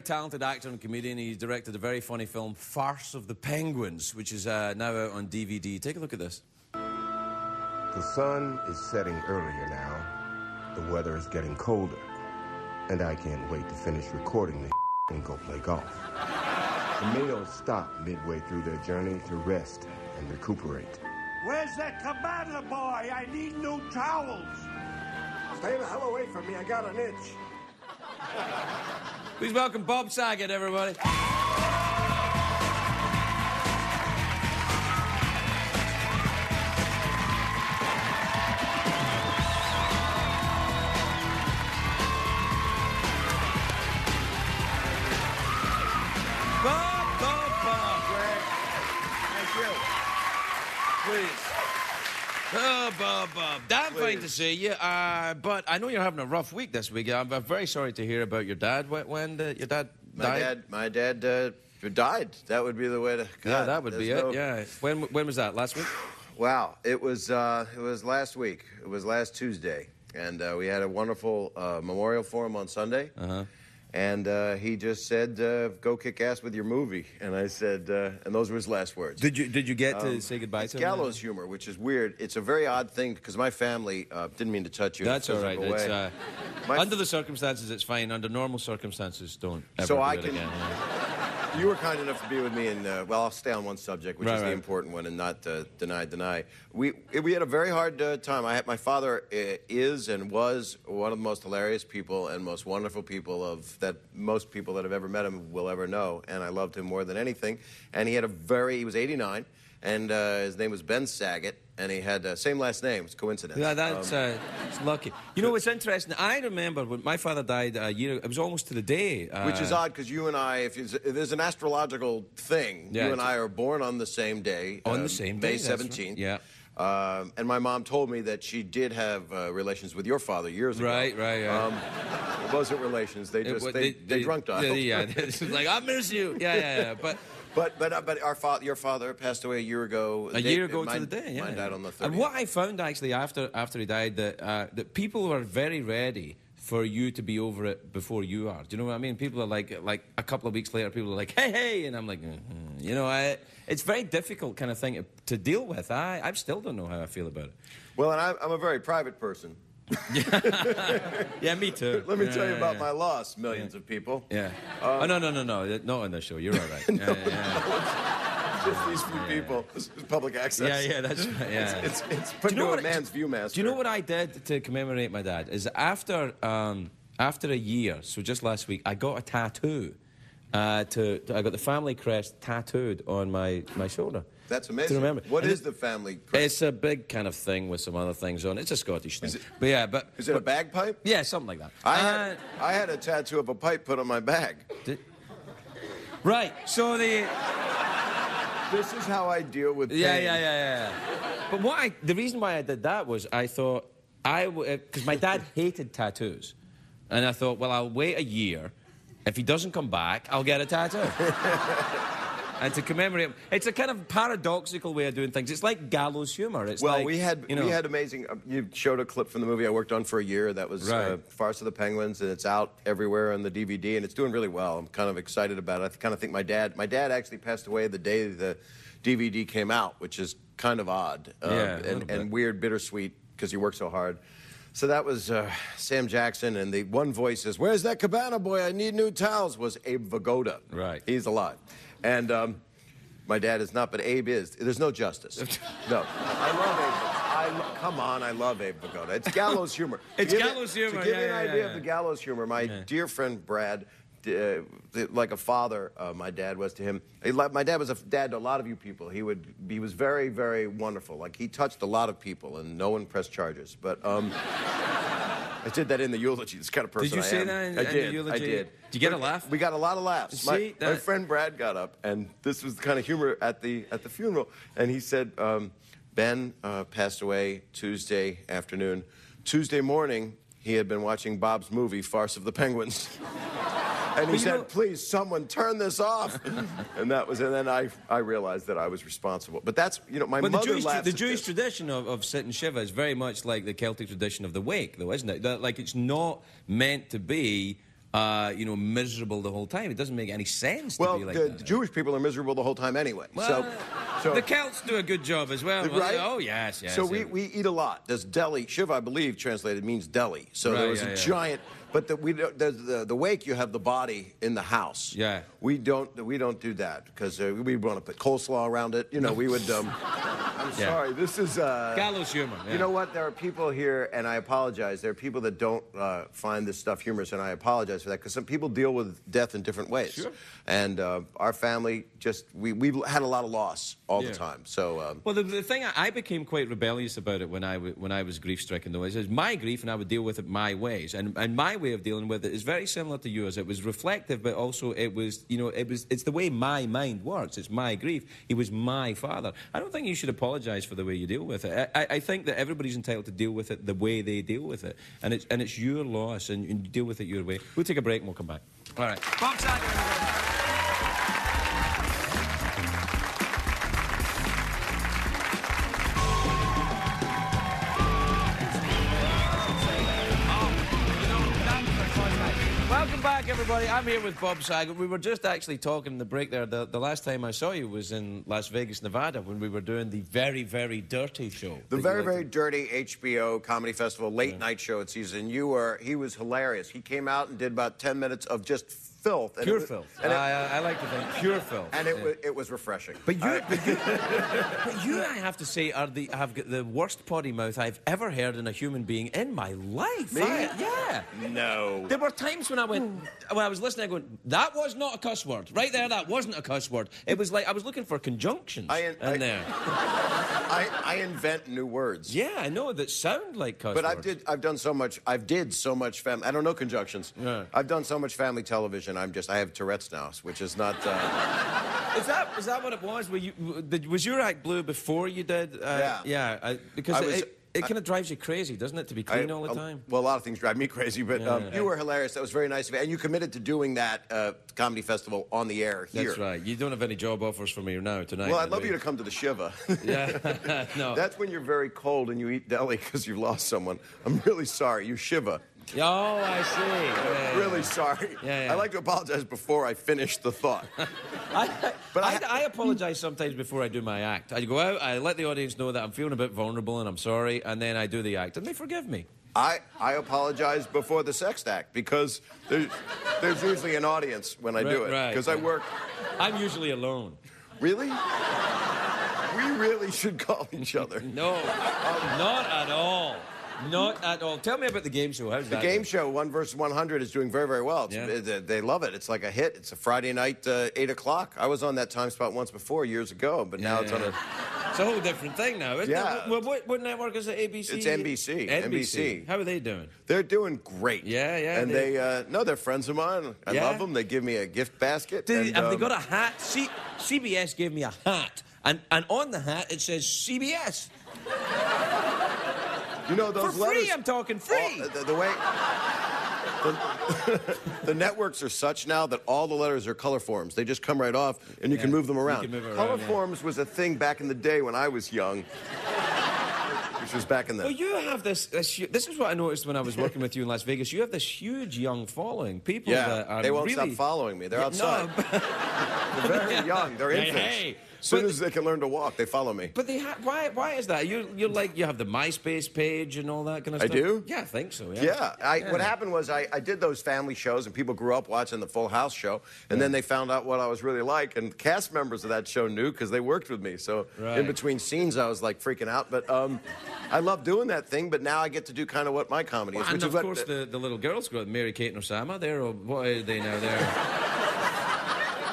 talented actor and comedian. He directed a very funny film, Farce of the Penguins, which is now out on DVD. Take a look at this. The sun is setting earlier now. The weather is getting colder. And I can't wait to finish recording this and go play golf. The males stop midway through their journey to rest and recuperate. Where's that cabana boy? I need new towels. Stay the hell away from me. I got an itch. Please welcome Bob Saget, everybody. Bob. Thank you. Please. Oh, Bob. Damn fine to see you. But I know you're having a rough week this week. I'm very sorry to hear about your dad. When your dad died? My dad died. That would be the way to... God, yeah, that would be it, yeah. When was that, last week? Wow, it was last week. It was last Tuesday. And we had a wonderful memorial for him on Sunday. Uh-huh. And he just said, go kick ass with your movie. And I said, and those were his last words. Did you get to say goodbye to him? Gallows humor, which is weird. It's a very odd thing, because my family, didn't mean to touch you. That's all right. It's, under the circumstances, it's fine. Under normal circumstances, don't ever do it again. Yeah. You were kind enough to be with me, and well, I'll stay on one subject, which is the important one, and not deny. We had a very hard time. My father is and was one of the most hilarious people and most wonderful people that most people that have ever met him will ever know, and I loved him more than anything. And he was 89, and his name was Ben Saget, and he had same last name. It's coincidence. Yeah, that's it's lucky. You know what's interesting? I remember when my father died a year. It was almost to the day. Which is odd, because you and I, if there's an astrological thing, you and I are born on the same day. On the same day, May 17th. Right. Yeah. And my mom told me that she did have relations with your father years ago. Right. It wasn't relations. They drunk dialed. Yeah. It's like, I miss you. Yeah. But your father passed away a year ago. A year ago to the day, yeah. Mine died on the 30th. And what I found, actually, after he died, that people were very ready for you to be over it before you are. Do you know what I mean? People are like a couple of weeks later, people are like, hey, and I'm like, you know, it's very difficult kind of thing to deal with. I still don't know how I feel about it. Well, and I'm a very private person. Yeah, me too. Let me tell you about my loss, millions of people. Yeah. Oh, no, not on the show. You're all right. No, just these few people. This is public access. Yeah, that's right. Yeah. It's put into a man's viewmaster. Do you know what I did to commemorate my dad? Is after a year, so just last week, I got a tattoo. I got the family crest tattooed on my shoulder. That's amazing. To remember. What is the family crest? It's a big kind of thing with some other things on it. It's a Scottish thing. Is it a bagpipe? Yeah, something like that. I had a tattoo of a pipe put on my bag. Right. So this is how I deal with pain. Yeah. But the reason why I did that was I thought because my dad hated tattoos, and I thought, well, I'll wait a year. If he doesn't come back, I'll get a tattoo. And to commemorate, it's a kind of paradoxical way of doing things. It's like gallows humor. It's we had amazing. You showed a clip from the movie I worked on for a year. That was Farce of the Penguins, and it's out everywhere on the DVD, and it's doing really well. I'm kind of excited about it. I kind of think my dad actually passed away the day the DVD came out, which is kind of odd and weird, bittersweet, because he worked so hard. So that was Sam Jackson, and the one voice is, "Where's that cabana boy? I need new towels," was Abe Vigoda. Right. He's alive. And my dad is not, but Abe is. There's no justice. No. I love Abe. Come on, I love Abe Vigoda. It's gallows humor. It's gallows humor. To give you an idea of the gallows humor, my dear friend Brad, like a father, my dad was to him. My dad was a dad to a lot of you people. He was very, very wonderful. Like, he touched a lot of people, and no one pressed charges. But I did that in the eulogy. This kind of person Did you say that in the eulogy? I did. Did you get a laugh? We got a lot of laughs. My friend Brad got up, and this was the kind of humor at the funeral. And he said, Ben passed away Tuesday afternoon. Tuesday morning, he had been watching Bob's movie, Farce of the Penguins. And he said, please, someone turn this off. And then I realized that I was responsible. But that's, my mother laughs the Jewish tradition of sit and shiva is very much like the Celtic tradition of the wake, though, isn't it? Like, it's not meant to be you know, miserable the whole time. It doesn't make any sense to be like the that. Jewish people are miserable the whole time anyway. Well, so the Celts do a good job as well. right? Oh, yes, yes. So we eat a lot. There's deli. Shiva, I believe, translated means deli. So Right, there was a giant. But the wake, you have the body in the house. Yeah. We don't do that because we want to put coleslaw around it. You know, we would. I'm sorry. This is gallows humor. Yeah. You know what? There are people here, and I apologize. There are people that don't find this stuff humorous, and I apologize for that because some people deal with death in different ways. Sure. And our family we've had a lot of loss all the time. So. Well, the thing I became quite rebellious about it when I was grief-stricken, though, is my grief, and I would deal with it my ways, and my way of dealing with it is very similar to yours. It was reflective, but also it was, you know, it's the way my mind works. It's my grief. He was my father. I don't think you should apologise for the way you deal with it. I think that everybody's entitled to deal with it the way they deal with it, and it's your loss, and you deal with it your way. We'll take a break and we'll come back. All right. Bob Saget, everybody. Welcome back, everybody. I'm here with Bob Saget. We were just actually talking in the break there. The last time I saw you was in Las Vegas, Nevada, when we were doing the Very, Very Dirty show. The Very, Very Dirty HBO Comedy Festival late night show at season. He was hilarious. He came out and did about 10 minutes of just filth. And pure filth. And I like to think pure filth. And it was refreshing. But you, I have to say, have got the worst potty mouth I've ever heard in a human being in my life. Me? Yeah. No. There were times when when I was listening, I go, that was not a cuss word. Right there, that wasn't a cuss word. It was like I was looking for conjunctions there. I invent new words. Yeah, I know that sound like cuss but words. I've done so much. I did so much family. I don't know conjunctions. Yeah. I've done so much family television. I have Tourette's now, which is not. Is that what it was? Was your act blue before you did? Yeah. Because it kind of drives you crazy, doesn't it, to be clean all the time? Well, a lot of things drive me crazy, but you were hilarious. That was very nice of you. And you committed to doing that comedy festival on the air here. That's right. You don't have any job offers for me now, tonight. Well, I'd love you to come to the Shiva. Yeah, no. That's when you're very cold and you eat deli because you've lost someone. I'm really sorry. You Shiva. Oh, I see. I'm really sorry. Yeah. I'd like to apologize before I finish the thought. I apologize sometimes before I do my act. I go out, I let the audience know that I'm feeling a bit vulnerable and I'm sorry, and then I do the act, and they forgive me. I apologize before the sex act because there's usually an audience when I do it. Right. Because I work. I'm usually alone. Really? We really should call each other. No, not at all. Not at all. Tell me about the game show. How's that? The game show, 1 versus 100, is doing very, very well. They love it. It's like a hit. It's a Friday night, 8 o'clock. I was on that time spot once before, years ago, but now it's on a... It's a whole different thing now, isn't it? Well, what network is it? ABC? It's NBC. NBC. How are they doing? They're doing great. Yeah. And they're friends of mine. I love them. They give me a gift basket. Have they got a hat? CBS gave me a hat, and on the hat it says CBS. You know, those for free, letters, I'm talking free. The way... The networks are such now that all the letters are color forms. They just come right off, and you can move them around. Color forms was a thing back in the day when I was young. Which was back in the... Well, you have this is what I noticed when I was working with you in Las Vegas. You have this huge young following. People that are they won't really... stop following me. They're outside. No, They're very young. They're infants. Hey. As soon as they can learn to walk, they follow me. But why is that? You're like, you have the MySpace page and all that kind of stuff? I do? Yeah, I think so, Yeah. What happened was I did those family shows, and people grew up watching the Full House show, and then they found out what I was really like, and cast members of that show knew because they worked with me. So in between scenes, I was like freaking out. But I love doing that thing, but now I get to do kind of what my comedy is. And of course, the little girls grow up, Mary Kate and Osama, what are they now?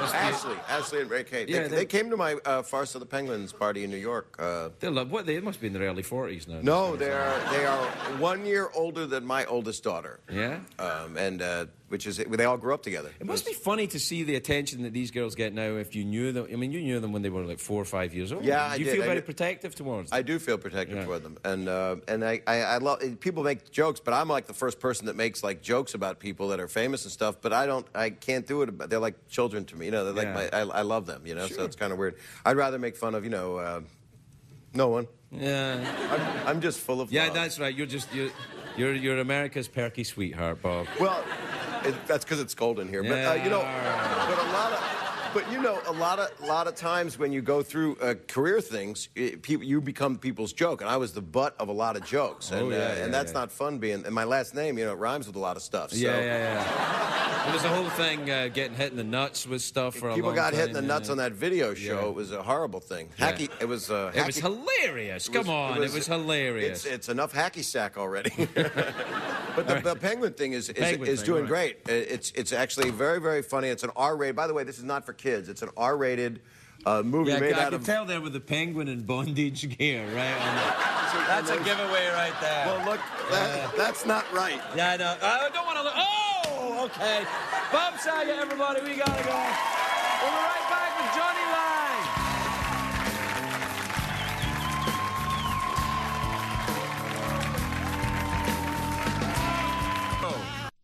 Ashley and Ray Kate. They came to my Farce of the Penguins party in New York. They must be in their early 40s now. No, they are 1 year older than my oldest daughter. Yeah? They all grew up together. It must be funny to see the attention that these girls get now if you knew them. I mean, you knew them when they were like 4 or 5 years old. Yeah, Do you feel very protective towards them? I do feel protective toward them. And I love... People make jokes, but I'm like the first person that makes like jokes about people that are famous and stuff, but I can't do it. They're like children to me. You know, they're like I love them, you know, so it's kind of weird. I'd rather make fun of, no one. Yeah. I'm just full of love. Yeah, that's right. You're America's perky sweetheart, Bob. Well, That's because it's cold in here. Yeah, But, you know, all right. a lot of times when you go through career things, you become people's joke. And I was the butt of a lot of jokes. And, and that's not fun being... And my last name, you know, it rhymes with a lot of stuff. So. It was the whole thing getting hit in the nuts with stuff for a long time. People got hit in the nuts on that video show. It was a horrible thing. Hacky. It was hilarious. Come on, it was hilarious. It's enough hacky sack already. But the Penguin thing is doing great. It's actually very, very funny. It's an R-rated. By the way, this is not for kids. It's an R-rated movie made out of... I can tell there with the penguin and bondage gear, right? That's a giveaway right there. Well, look, that's not right. Yeah, I know. I don't want to look... Oh, okay. Bob Saget, everybody, we gotta go. We'll be right back with Johnny Lang.